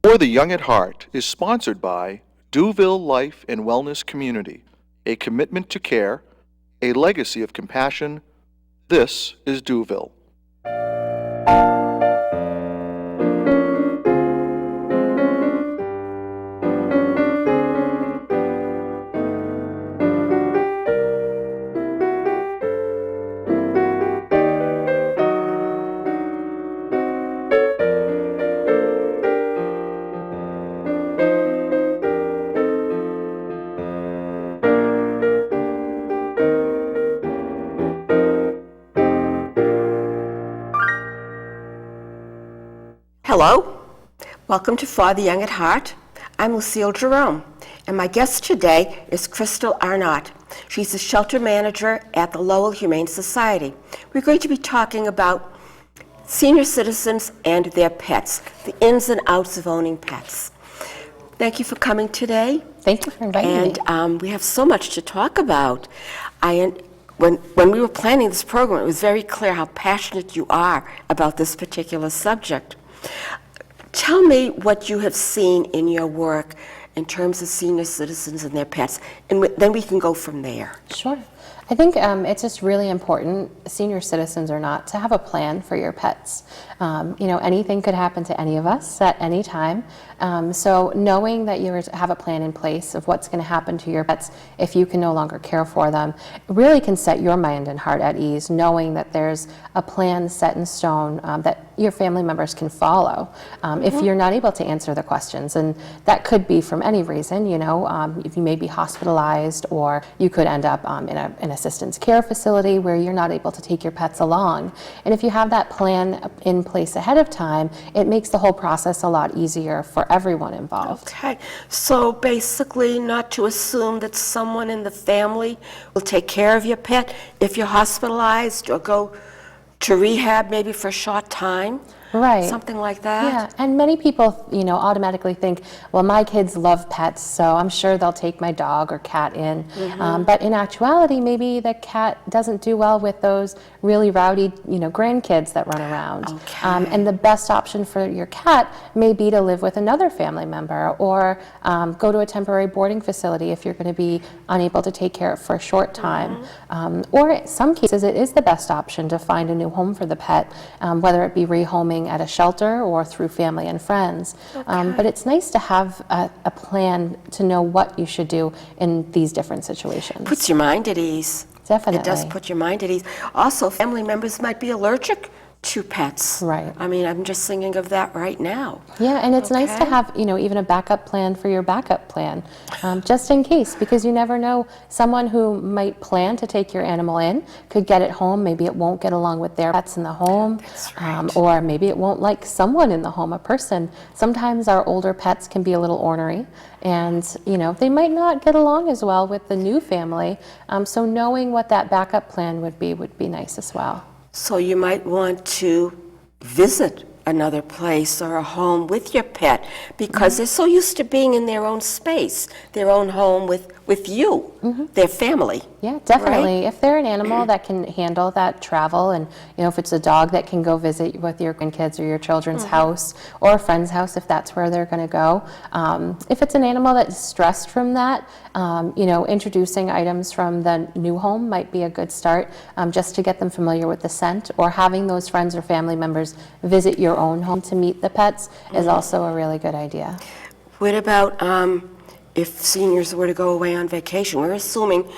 For the Young at Heart is sponsored by Duville Life and Wellness Community, a commitment to care, a legacy of compassion. This is Duville. Hello, welcome to For the Young at Heart. I'm Lucille Jerome, and my guest today is Crystal Arnott. She's the shelter manager at the Lowell Humane Society. We're going to be talking about senior citizens and their pets, the ins and outs of owning pets. Thank you for coming today. Thank you for inviting me. And we have so much to talk about. When we were planning this program, it was very clear how passionate you are about this particular subject. Tell me what you have seen in your work in terms of senior citizens and their pets, and then we can go from there. Sure. I think it's just really important, senior citizens or not, to have a plan for your pets. Anything could happen to any of us at any time. So knowing that you have a plan in place of what's going to happen to your pets if you can no longer care for them really can set your mind and heart at ease, knowing that there's a plan set in stone that your family members can follow if you're not able to answer the questions. And that could be from any reason, if you may be hospitalized, or you could end up in an assistance care facility where you're not able to take your pets along. And if you have that plan in place ahead of time, it makes the whole process a lot easier for everyone involved. Okay, so basically not to assume that someone in the family will take care of your pet if you're hospitalized or go to rehab maybe for a short time. Right. Something like that? Yeah, and many people, automatically think, well, my kids love pets, so I'm sure they'll take my dog or cat in. But in actuality, maybe the cat doesn't do well with those really rowdy, grandkids that run around. Okay. And the best option for your cat may be to live with another family member, or go to a temporary boarding facility if you're going to be unable to take care of it for a short time. Or in some cases, it is the best option to find a new home for the pet, whether it be rehoming at a shelter or through family and friends. But it's nice to have a plan to know what you should do in these different situations. Puts your mind at ease. Definitely. It does put your mind at ease. Also, family members might be allergic to pets. Right. I mean, I'm just thinking of that right now. Yeah, and it's nice to have, even a backup plan for your backup plan, just in case, because you never know, someone who might plan to take your animal in could get it home. Maybe it won't get along with their pets in the home. That's right. Or maybe it won't like someone in the home, a person. Sometimes our older pets can be a little ornery, and they might not get along as well with the new family. So knowing what that backup plan would be nice as well. So you might want to visit another place or a home with your pet because they're so used to being in their own space, their own home with you, their family. Yeah, definitely. Right? If they're an animal that can handle that travel, and if it's a dog that can go visit with your grandkids or your children's house or a friend's house if that's where they're going to go. If it's an animal that's stressed from that, introducing items from the new home might be a good start, just to get them familiar with the scent, or having those friends or family members visit your own home to meet the pets is also a really good idea. What about if seniors were to go away on vacation? We're assuming,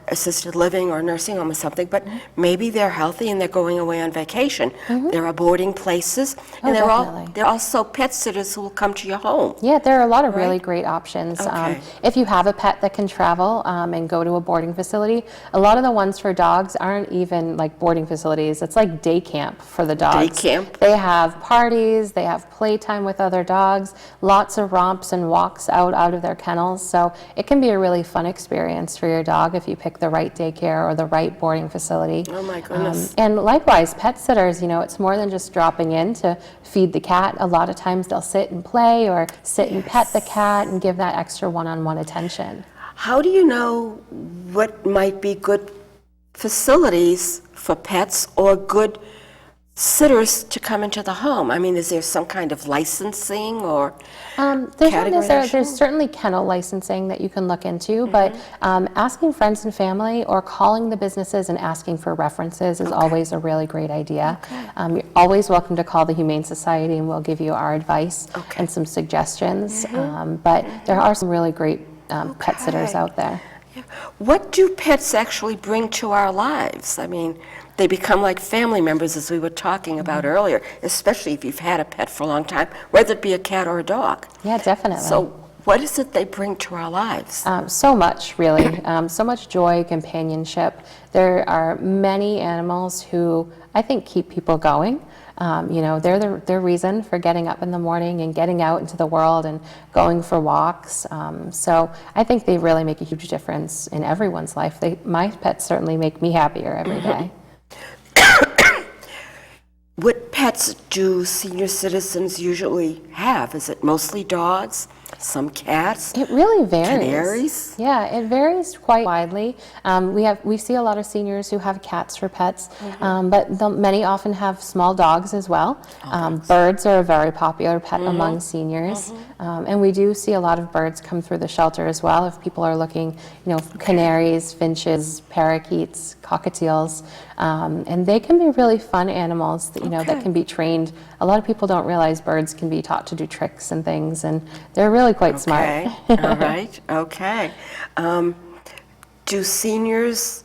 assisted living or nursing home or something, but maybe they're healthy and they're going away on vacation. There are boarding places, and there are also pet sitters who will come to your home. Yeah, there are a lot of really great options. Okay. If you have a pet that can travel and go to a boarding facility, a lot of the ones for dogs aren't even like boarding facilities. It's like day camp for the dogs. Day camp? They have parties, they have playtime with other dogs, lots of romps and walks out of their kennels. So it can be a really fun experience for your dog if you pick the right daycare or the right boarding facility. Oh my goodness. And likewise, pet sitters, it's more than just dropping in to feed the cat. A lot of times they'll sit and play or sit and pet the cat and give that extra one-on-one attention. How do you know what might be good facilities for pets or good sitters to come into the home? I mean, is there some kind of licensing or There's not necessarily, categorization? there's certainly kennel licensing that you can look into, but asking friends and family or calling the businesses and asking for references is always a really great idea. You're always welcome to call the Humane Society and we'll give you our advice and some suggestions. But there are some really great pet sitters out there. What do pets actually bring to our lives? I mean, they become like family members, as we were talking about earlier, especially if you've had a pet for a long time, whether it be a cat or a dog. Yeah, definitely. So what is it they bring to our lives? So much, really. So much joy, companionship. There are many animals who I think keep people going. You know, they're the reason for getting up in the morning and getting out into the world and going for walks. So I think they really make a huge difference in everyone's life. My pets certainly make me happier every day. What pets do senior citizens usually have? Is it mostly dogs, some cats? It really varies. Canaries? Yeah, it varies quite widely. We see a lot of seniors who have cats for pets, but many often have small dogs as well. Birds are a very popular pet among seniors, and we do see a lot of birds come through the shelter as well. If people are looking, you know, canaries, finches, parakeets, cockatiels, and they can be really fun animals that, you know, that can be trained. A lot of people don't realize birds can be taught to do tricks and things, and they're really quite smart. All right, okay. Do seniors,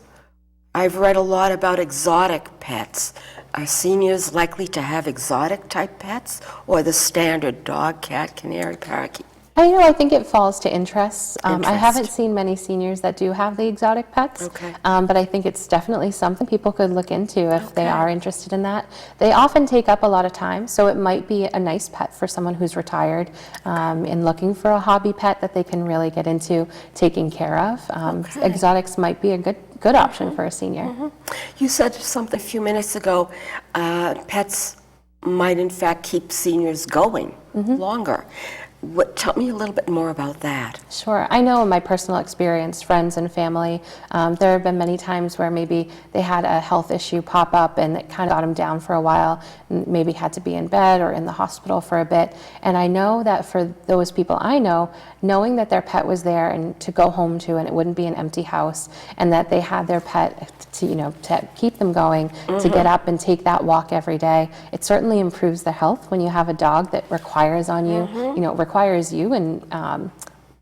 I've read a lot about exotic pets. Are seniors likely to have exotic type pets or the standard dog, cat, canary, parakeet? I think it falls to interests. I Interest. haven't seen many seniors that do have the exotic pets, but I think it's definitely something people could look into if they are interested in that. They often take up a lot of time, so it might be a nice pet for someone who's retired and looking for a hobby pet that they can really get into taking care of. Exotics might be a good option for a senior. You said something a few minutes ago, pets might in fact keep seniors going longer. Tell me a little bit more about that. Sure. I know in my personal experience, friends and family, there have been many times where maybe they had a health issue pop up and it kind of got them down for a while, and maybe had to be in bed or in the hospital for a bit. And I know that for those people I know, knowing that their pet was there and to go home to and it wouldn't be an empty house, and that they had their pet to, you know, to keep them going, to get up and take that walk every day, it certainly improves their health when you have a dog that requires on you, you know, requires you and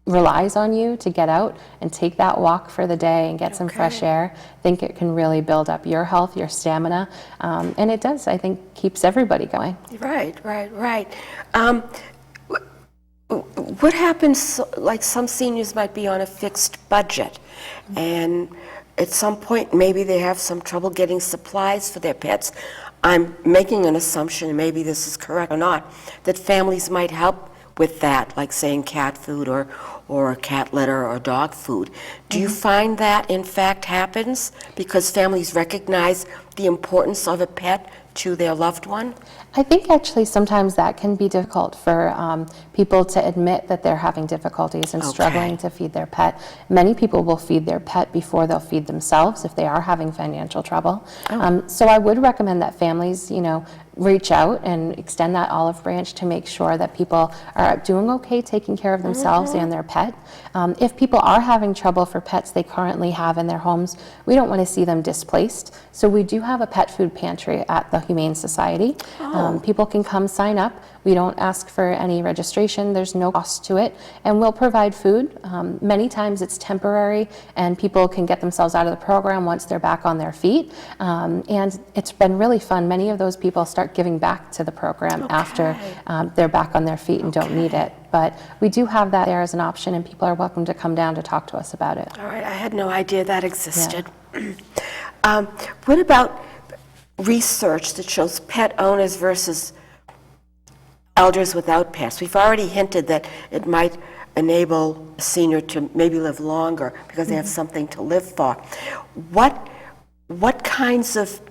relies on you to get out and take that walk for the day and get some fresh air. I think it can really build up your health, your stamina, and it does, I think, keeps everybody going. Right. What happens, like some seniors might be on a fixed budget, and at some point maybe they have some trouble getting supplies for their pets. I'm making an assumption, and maybe this is correct or not, that families might help with that, like saying cat food or cat litter or dog food. Do you find that in fact happens because families recognize the importance of a pet to their loved one? I think actually sometimes that can be difficult for people to admit that they're having difficulties and struggling to feed their pet. Many people will feed their pet before they'll feed themselves if they are having financial trouble. So I would recommend that families, you know, reach out and extend that olive branch to make sure that people are doing okay taking care of themselves and their pet. If people are having trouble for pets they currently have in their homes, we don't want to see them displaced. So we do have a pet food pantry at the Humane Society. People can come sign up. We don't ask for any registration. There's no cost to it. And we'll provide food. Many times it's temporary and people can get themselves out of the program once they're back on their feet. And it's been really fun. Many of those people start giving back to the program after they're back on their feet and don't need it. But we do have that there as an option, and people are welcome to come down to talk to us about it. All right, I had no idea that existed. What about research that shows pet owners versus elders without pets? We've already hinted that it might enable a senior to maybe live longer because they have something to live for. What kinds of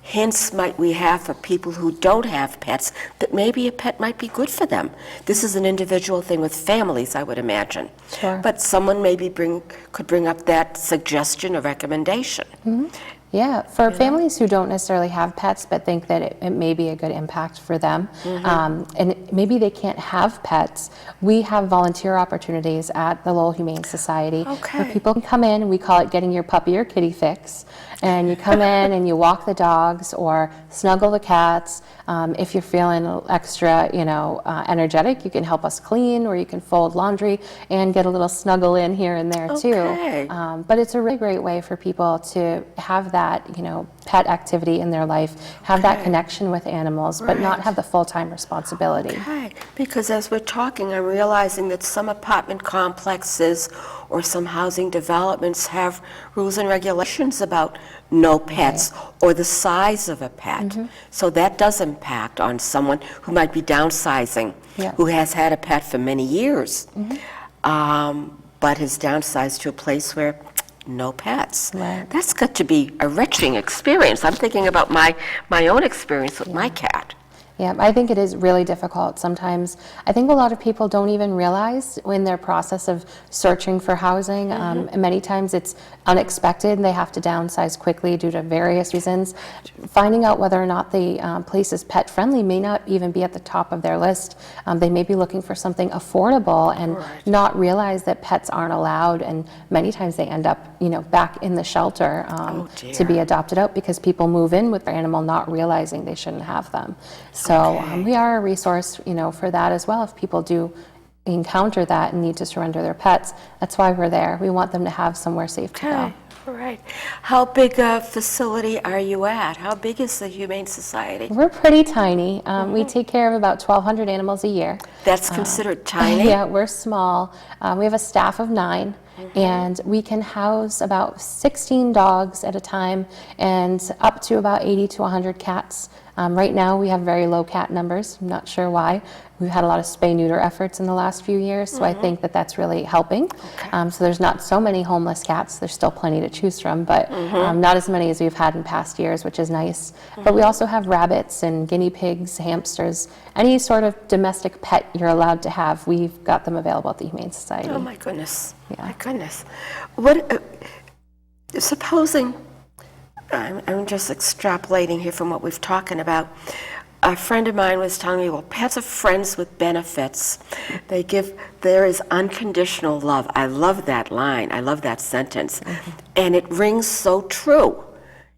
hints might we have for people who don't have pets that maybe a pet might be good for them? This is an individual thing with families, I would imagine. Sure. But someone maybe could bring up that suggestion or recommendation. Yeah, for families who don't necessarily have pets but think that it may be a good impact for them, and maybe they can't have pets, we have volunteer opportunities at the Lowell Humane Society where Okay. people can come in. We call it getting your puppy or kitty fix. And you come in and you walk the dogs or snuggle the cats. If you're feeling extra, energetic, you can help us clean, or you can fold laundry and get a little snuggle in here and there too. Okay. But it's a really great way for people to have that, pet activity in their life, have that connection with animals, but not Right. have the full-time responsibility. Okay, because as we're talking, I'm realizing that some apartment complexes or some housing developments have rules and regulations about no pets or the size of a pet. So that does impact on someone who might be downsizing, Yeah. who has had a pet for many years, but has downsized to a place where no pets. Right. That's got to be a wrenching experience. I'm thinking about my own experience with my cat. Yeah, I think it is really difficult sometimes. I think a lot of people don't even realize in their process of searching for housing, many times it's unexpected and they have to downsize quickly due to various reasons. Finding out whether or not the place is pet friendly may not even be at the top of their list. They may be looking for something affordable and not realize that pets aren't allowed, and many times they end up, back in the shelter to be dear. adopted out because people move in with their animal not realizing they shouldn't have them. So we are a resource, for that as well. If people do encounter that and need to surrender their pets, that's why we're there. We want them to have somewhere safe to go. Okay, all right. How big a facility are you at? How big is the Humane Society? We're pretty tiny. We take care of about 1,200 animals a year. That's considered tiny? Yeah, we're small. We have a staff of 9, and we can house about 16 dogs at a time and up to about 80 to 100 cats. Right now we have very low cat numbers. I'm not sure why. We've had a lot of spay-neuter efforts in the last few years, so I think that that's really helping. So there's not so many homeless cats. There's still plenty to choose from, but not as many as we've had in past years, which is nice. But we also have rabbits and guinea pigs, hamsters, any sort of domestic pet you're allowed to have. We've got them available at the Humane Society. Oh, my goodness. Yeah. My goodness. What, supposing, I'm just extrapolating here from what we've talking about. A friend of mine was telling me, well, pets are friends with benefits. There is unconditional love. I love that line. I love that sentence. And it rings so true.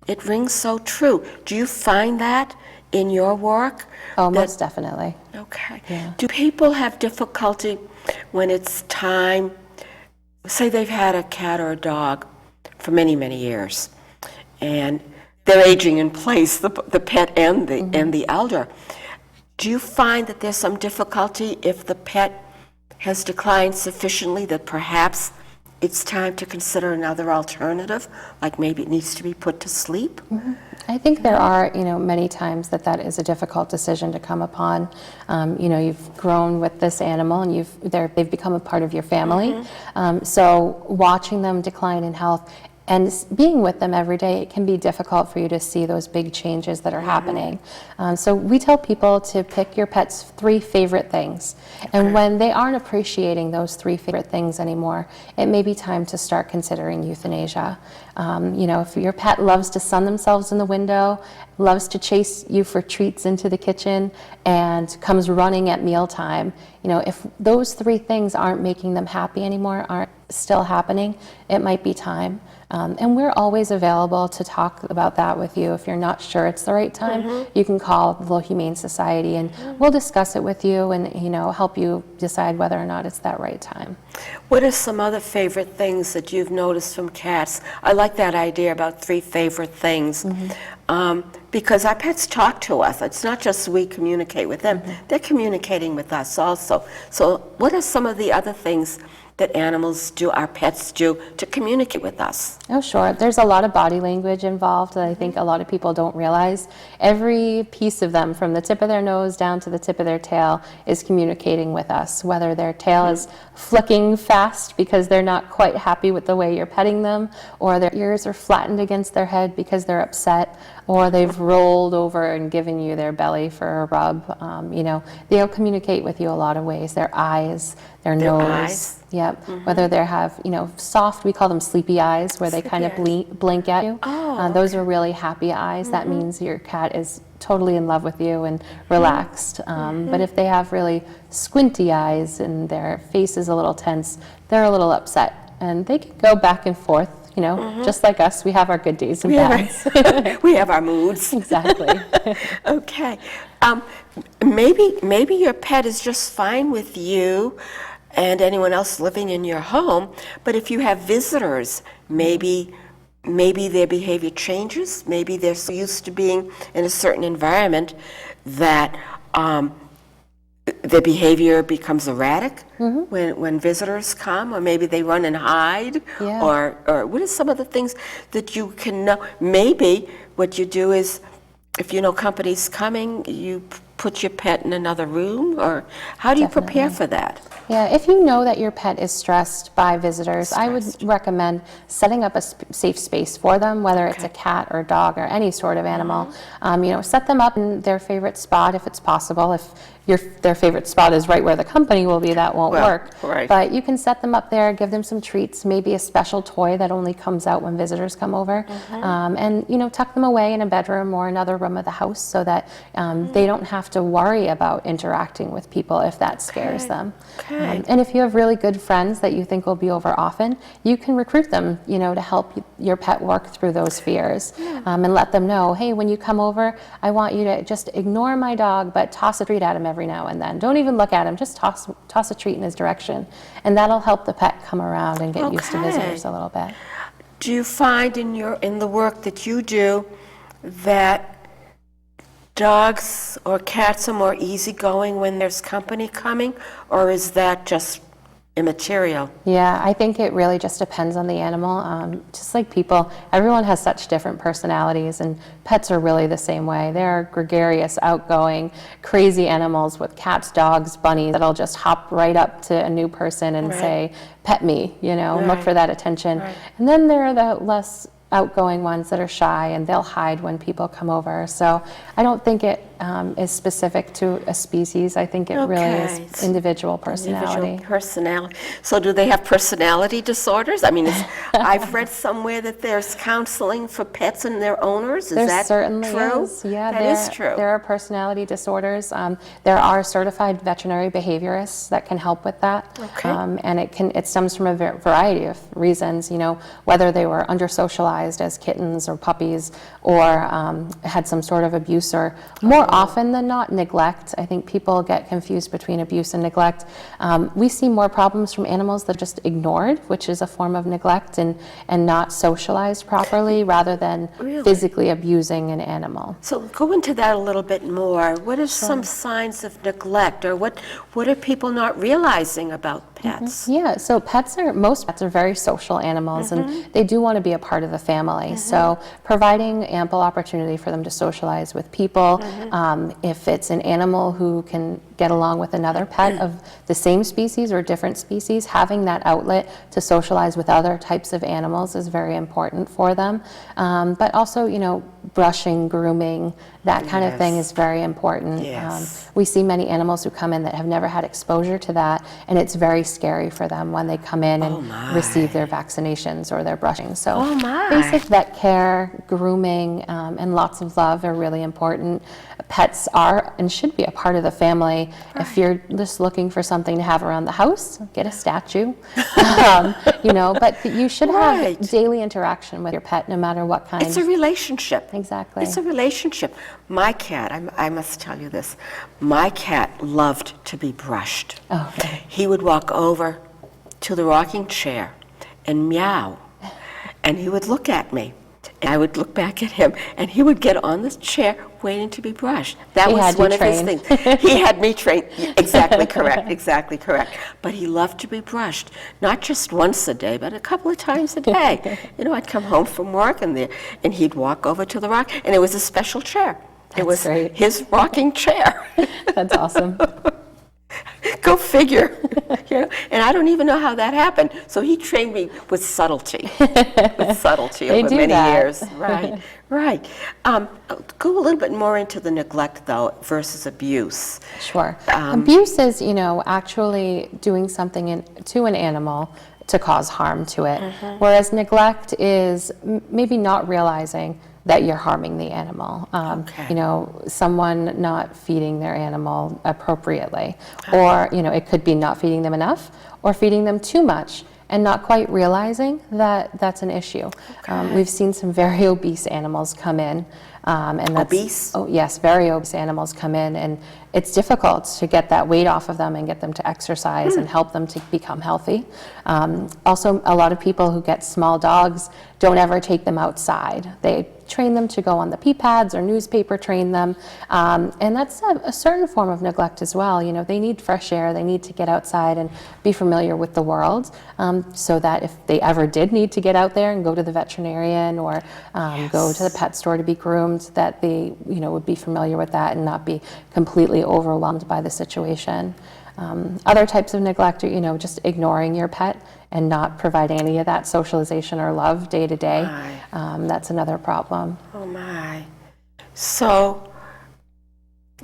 It rings so true. Do you find that in your work? Oh, most definitely. Okay. Yeah. Do people have difficulty when it's time, say they've had a cat or a dog for many, many years, and they're aging in place, the pet and the elder. Do you find that there's some difficulty if the pet has declined sufficiently that perhaps it's time to consider another alternative, like maybe it needs to be put to sleep? I think there are, many times that is a difficult decision to come upon. You've grown with this animal and they've become a part of your family. So watching them decline in health and being with them every day, it can be difficult for you to see those big changes that are happening. So we tell people to pick your pet's 3 favorite things. And when they aren't appreciating those 3 favorite things anymore, it may be time to start considering euthanasia. If your pet loves to sun themselves in the window, loves to chase you for treats into the kitchen, and comes running at mealtime, if those 3 things aren't making them happy anymore, aren't still happening, it might be time. And we're always available to talk about that with you. If you're not sure it's the right time, you can call the Lowell Humane Society and we'll discuss it with you and help you decide whether or not it's that right time. What are some other favorite things that you've noticed from cats? I like that idea about 3 favorite things. Because our pets talk to us. It's not just we communicate with them. They're communicating with us also. So what are some of the other things that animals do, our pets do, to communicate with us? Oh, sure. There's a lot of body language involved that I think a lot of people don't realize. Every piece of them, from the tip of their nose down to the tip of their tail, is communicating with us. Whether their tail is flicking fast because they're not quite happy with the way you're petting them, or their ears are flattened against their head because they're upset, or they've rolled over and given you their belly for a rub. They'll communicate with you a lot of ways. Their eyes, their nose. Eyes. Yep. Whether they have, soft, we call them sleepy eyes, where they kind of blink at you. Those are really happy eyes. That means your cat is totally in love with you and relaxed. But if they have really squinty eyes and their face is a little tense, they're a little upset. And they can go back and forth, just like us. We have our good days and bad. We have our moods. Exactly. Okay. Maybe your pet is just fine with you and anyone else living in your home, but if you have visitors, maybe their behavior changes. Maybe they're so used to being in a certain environment that their behavior becomes erratic when visitors come, or maybe they run and hide, or what are some of the things that you can know? Maybe what you do is, if you know company's coming, you put your pet in another room, or how do you prepare for that? Yeah, if you know that your pet is stressed by visitors, I would recommend setting up a safe space for them, whether it's a cat or dog or any sort of animal. Set them up in their favorite spot if it's possible. If their favorite spot is right where the company will be, that won't work. Right. But you can set them up there, give them some treats, maybe a special toy that only comes out when visitors come over, and tuck them away in a bedroom or another room of the house so that they don't have to worry about interacting with people if that scares them. And if you have really good friends that you think will be over often, you can recruit them, to help your pet work through those fears, and let them know, hey, when you come over, I want you to just ignore my dog, but toss a treat at him every now and then. Don't even look at him, just toss a treat in his direction. And that'll help the pet come around and get used to visitors a little bit. Do you find in the work that you do that dogs or cats are more easygoing when there's company coming, or is that just immaterial? Yeah, I think it really just depends on the animal. Just like people, everyone has such different personalities, and pets are really the same way. They're gregarious, outgoing, crazy animals with cats, dogs, bunnies that'll just hop right up to a new person and say, pet me, and look for that attention. And then there are the less outgoing ones that are shy, and they'll hide when people come over. So I don't think it is specific to a species. I think it really is individual personality. So do they have personality disorders? I mean, I've read somewhere that there's counseling for pets and their owners. Is that true? There certainly is. Yeah, that is true. There are personality disorders. There are certified veterinary behaviorists that can help with that. And it stems from a variety of reasons, whether they were under-socialized as kittens or puppies, or had some sort of abuse, or more often than not, neglect. I think people get confused between abuse and neglect. We see more problems from animals that are just ignored, which is a form of neglect, and not socialized properly, rather than physically abusing an animal. So go into that a little bit more. What are some signs of neglect, or what are people not realizing about pets? Yeah, so most pets are very social animals, and they do want to be a part of the family. So providing ample opportunity for them to socialize with people. If it's an animal who can get along with another pet of the same species or different species, having that outlet to socialize with other types of animals is very important for them. But also, brushing, grooming, that kind of thing is very important. We see many animals who come in that have never had exposure to that, and it's very scary for them when they come in and receive their vaccinations or their brushing. So basic vet care, grooming, and lots of love are really important. Pets are and should be a part of the family. If you're just looking for something to have around the house, get a statue. But you should have daily interaction with your pet, no matter what kind. It's a relationship. Exactly. It's a relationship. My cat, I must tell you this, my cat loved to be brushed. Okay. He would walk over to the rocking chair and meow, and he would look at me. And I would look back at him, and he would get on this chair waiting to be brushed. That was one of his things. He had me trained. Exactly correct. Exactly correct. But he loved to be brushed, not just once a day, but a couple of times a day. I'd come home from work, and he'd walk over to the rock, and it was a special chair. It was his rocking chair. That's awesome. Go figure. And I don't even know how that happened. So he trained me with subtlety, over many years. Right. Go a little bit more into the neglect, though, versus abuse. Sure. Abuse is, actually doing something to an animal to cause harm to it, whereas neglect is maybe not realizing that you're harming the animal. Okay. Someone not feeding their animal appropriately, or it could be not feeding them enough or feeding them too much and not quite realizing that that's an issue. We've seen some very obese animals come in. And that's, Obese? Oh, yes, very obese animals come in, and it's difficult to get that weight off of them and get them to exercise and help them to become healthy. Also, a lot of people who get small dogs don't ever take them outside. They train them to go on the pee pads or newspaper train them, and that's a certain form of neglect as well. They need fresh air, they need to get outside and be familiar with the world, so that if they ever did need to get out there and go to the veterinarian or go to the pet store to be groomed, that they would be familiar with that and not be completely overwhelmed by the situation. Other types of neglect are just ignoring your pet and not providing any of that socialization or love day to day. That's another problem. Oh, my. So,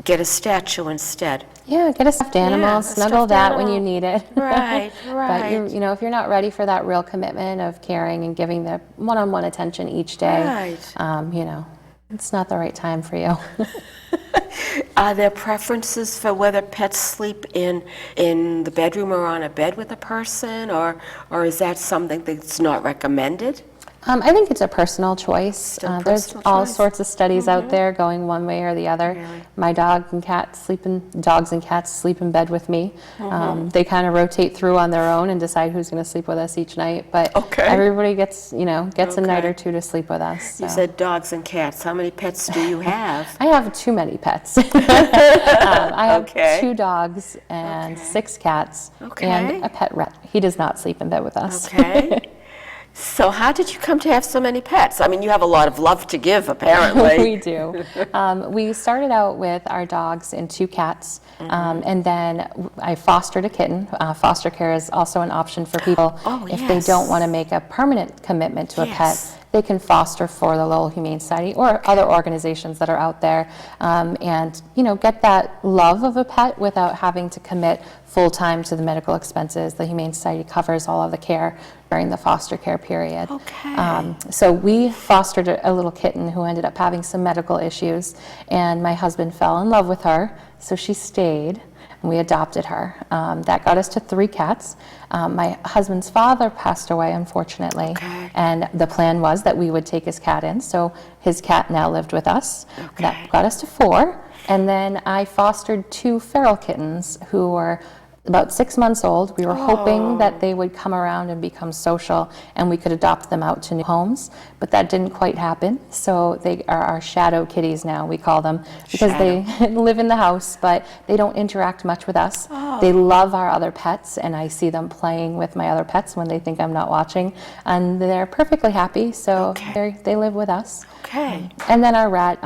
get a statue instead. Yeah, get a stuffed animal, snuggle stuffed that when you animal. need it. Right, But right. if you're not ready for that real commitment of caring and giving the one-on-one attention each day, Right. it's not the right time for you. Are there preferences for whether pets sleep in the bedroom or on a bed with a person, or is that something that's not recommended? I think it's a personal choice. There's personal all choice. sorts of studies out there going one way or the other. Really? My dogs and cats sleep in bed with me. They kind of rotate through on their own and decide who's going to sleep with us each night. But Okay. everybody gets a night Okay. or two to sleep with us. You so. said dogs and cats. How many pets do you have? I have too many pets. I have Okay. 2 dogs and 6 cats Okay. and a pet rat. He does not sleep in bed with us. Okay. So how did you come to have so many pets? I mean, you have a lot of love to give, apparently. We do. We started out with our dogs and 2 cats, and then I fostered a kitten. Foster care is also an option for people if they yes. don't want to make a permanent commitment to a Yes. pet. They can foster for the Lowell Humane Society or other organizations that are out there, and get that love of a pet without having to commit full time to the medical expenses. The Humane Society covers all of the care during the foster care period. Okay. So we fostered a little kitten who ended up having some medical issues, and my husband fell in love with her, so she stayed. And we adopted her. That got us to 3 cats. My husband's father passed away, unfortunately, Okay. and the plan was that we would take his cat in, so his cat now lived with us. Okay. That got us to 4, and then I fostered 2 feral kittens who were about 6 months old. We were hoping that they would come around and become social and we could adopt them out to new homes, but that didn't quite happen. So they are our shadow kitties now, we call them, because they live in the house, but they don't interact much with us. They love our other pets, and I see them playing with my other pets when they think I'm not watching, and they're perfectly happy, so they live with us. Okay. And then our rat,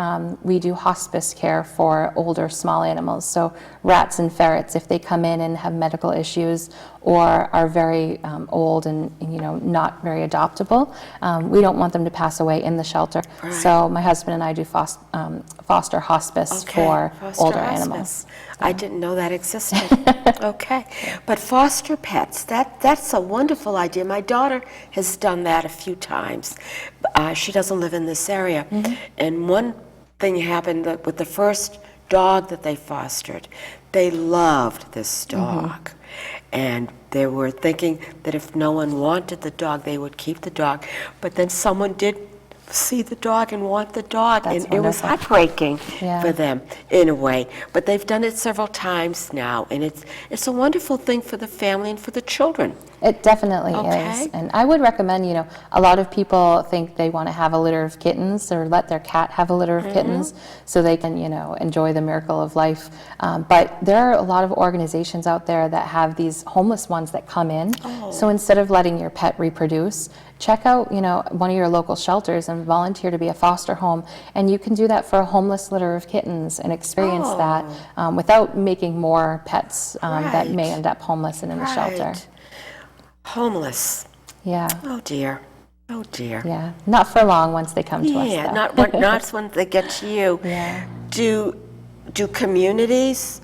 we do hospice care for older small animals. So rats and ferrets, if they come in and have medical issues or are very old and not very adoptable, we don't want them to pass away in the shelter. Right. So my husband and I do foster hospice for Foster older hospice. animals. I didn't know that existed. Okay. But foster pets, that's a wonderful idea. My daughter has done that a few times. She doesn't live in this area. And one thing happened with the first dog that they fostered. They loved this dog. And they were thinking that if no one wanted the dog, they would keep the dog. But then someone did see the dog and want the dog, That's and it was wonderful. heartbreaking Yeah. for them in a way. But they've done it several times now, and it's a wonderful thing for the family and for the children. It definitely Okay. is. And I would recommend, a lot of people think they want to have a litter of kittens or let their cat have a litter of kittens so they can, enjoy the miracle of life. But there are a lot of organizations out there that have these homeless ones that come in. So instead of letting your pet reproduce, check out, one of your local shelters and volunteer to be a foster home. And you can do that for a homeless litter of kittens and experience that without making more pets that may Right. end up homeless and in the shelter. Homeless. Yeah. Oh, dear. Oh, dear. Yeah, not for long once they come to us, Yeah, though. not when they get to you. Yeah. Do communities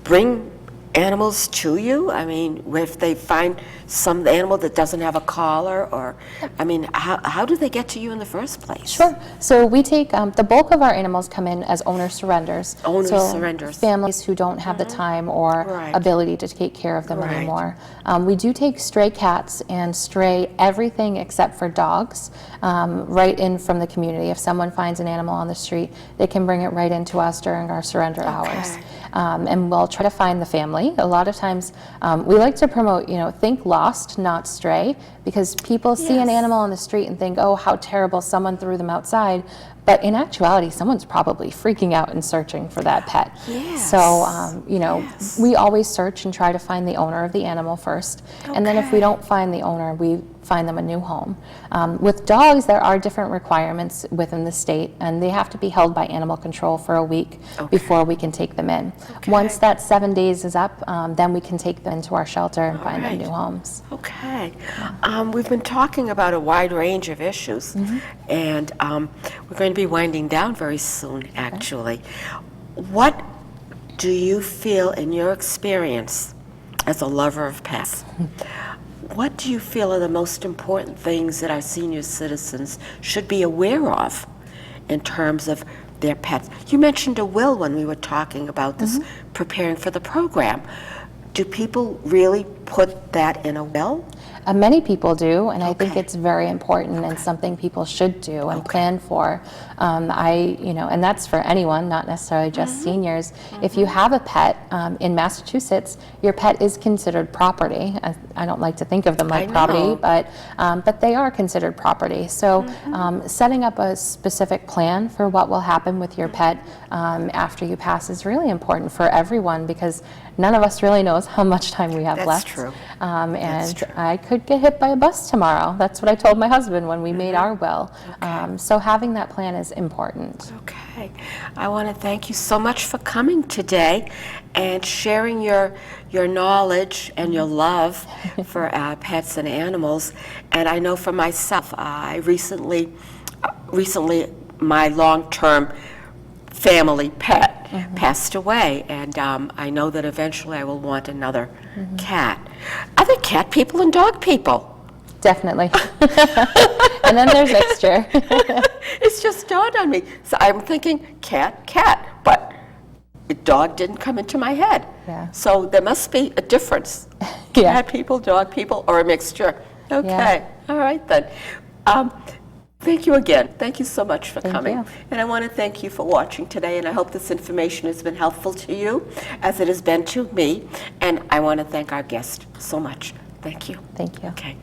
bring animals to you? I mean, if they find some animal that doesn't have a collar, or, I mean, how do they get to you in the first place? Sure. So we take, the bulk of our animals come in as owner surrenders. Owner So surrenders. families who don't have the time or Right. ability to take care of them Right. anymore. We do take stray cats and stray everything except for dogs right in from the community. If someone finds an animal on the street, they can bring it right into us during our surrender hours. And we'll try to find the family. A lot of times we like to promote, think lost, not stray, because people see an Yes. animal on the street and think, oh, how terrible, someone threw them outside. But in actuality, someone's probably freaking out and searching for that pet. Yes. So, Yes. we always search and try to find the owner of the animal first. And then if we Okay. don't find the owner, we find them a new home. With dogs, there are different requirements within the state, and they have to be held by animal control for a week before we can take them in. Once that 7 days is up, then we can take them into our shelter and find them right. new homes. Okay. We've been talking about a wide range of issues, and we're going to be winding down very soon, actually. What do you feel, in your experience as a lover of pets, what do you feel are the most important things that our senior citizens should be aware of in terms of their pets? You mentioned a will when we were talking about this, preparing for the program. Do people really put that in a will? Many people do, and I think Okay. it's very important and something people should do and plan for. And that's for anyone, not necessarily just seniors. If you have a pet in Massachusetts, your pet is considered property. I don't like to think of them like I property, know. but they are considered property. So setting up a specific plan for what will happen with your pet after you pass is really important for everyone, because none of us really knows how much time we have That's left. true. And true. I could get hit by a bus tomorrow. That's what I told my husband when we made our will. So having that plan is important. Okay. I want to thank you so much for coming today and sharing your knowledge and your love for pets and animals. And I know for myself, I recently my long-term family pet passed away, and I know that eventually I will want another cat. Are there cat people and dog people? Definitely. And then there's extra. It's just dawned on me. So I'm thinking cat, but the dog didn't come into my head. Yeah. So there must be a difference. Yeah. Cat people, dog people, or a mixture. Okay. All right then. Thank you again. Thank you so much for coming. you. And I want to thank you for watching today, and I hope this information has been helpful to you as it has been to me. And I want to thank our guest so much. Thank you. Thank you. Okay.